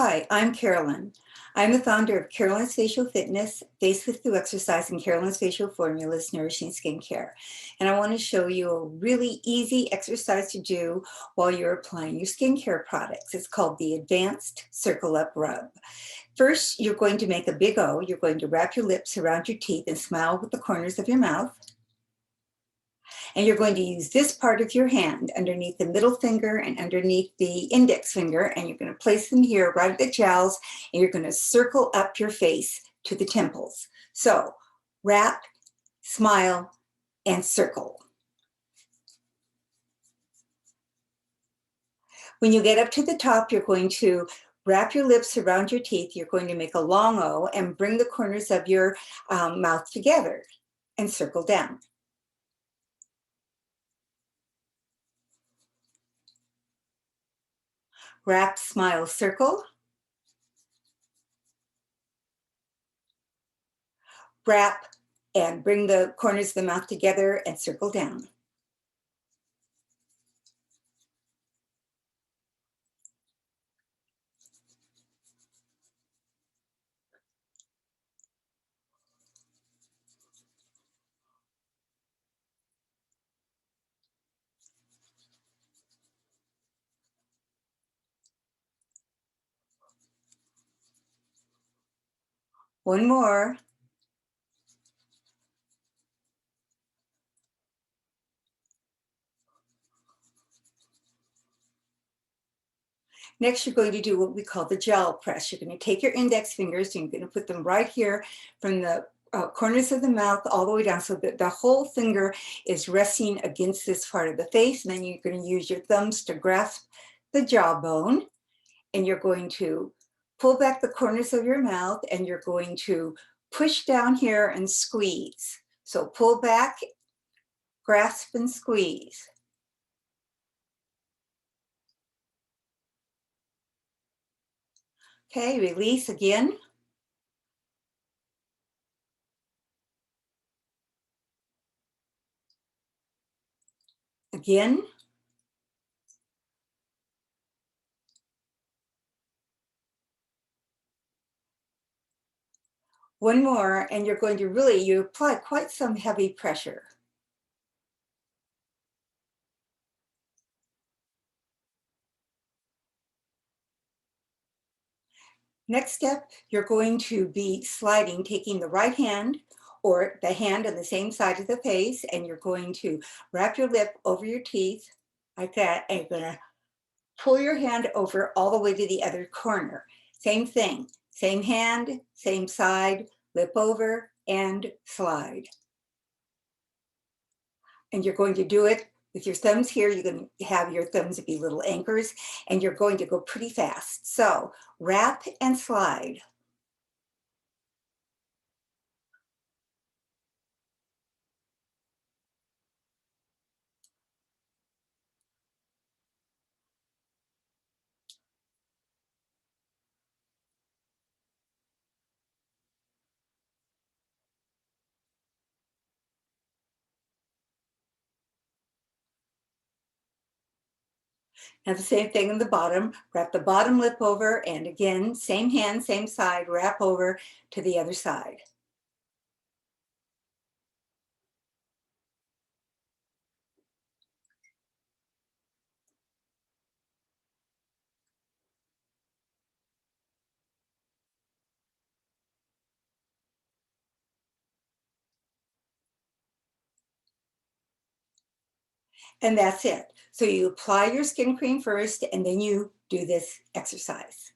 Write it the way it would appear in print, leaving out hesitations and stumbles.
Hi, I'm Carolyn. I'm the founder of Carolyn's Facial Fitness, Face with Through Exercise, and Carolyn's Facial Formulas, Nourishing Skincare. And I want to show you a really easy exercise to do while you're applying your skincare products. It's called the Advanced Circle Up Rub. First, you're going to make a big O. You're going to wrap your lips around your teeth and smile with the corners of your mouth. And you're going to use this part of your hand underneath the middle finger and underneath the index finger, and you're going to place them here right at the jowls, and you're going to circle up your face to the temples. So wrap, smile, and circle. When you get up to the top, you're going to wrap your lips around your teeth. You're going to make a long O and bring the corners of your mouth together and circle down. Wrap, smile, circle. Wrap and bring the corners of the mouth together and circle down. One more. Next, you're going to do what we call the jowl press. You're going to take your index fingers and you're going to put them right here from the corners of the mouth all the way down so that the whole finger is resting against this part of the face. And then you're going to use your thumbs to grasp the jawbone. And you're going to pull back the corners of your mouth and you're going to push down here and squeeze. So pull back, grasp, and squeeze. Okay, release again. Again. One more, and you're going to really, you apply quite some heavy pressure. Next step, you're going to be sliding, taking the right hand or the hand on the same side of the face, and you're going to wrap your lip over your teeth like that, and you're gonna pull your hand over all the way to the other corner. Same thing, same hand, same side, lip over and slide. And you're going to do it with your thumbs here. You're going to have your thumbs be little anchors, and you're going to go pretty fast. So wrap and slide. Now the same thing on the bottom, wrap the bottom lip over, and again, same hand, same side, wrap over to the other side. And that's it. So you apply your skin cream first, and then you do this exercise.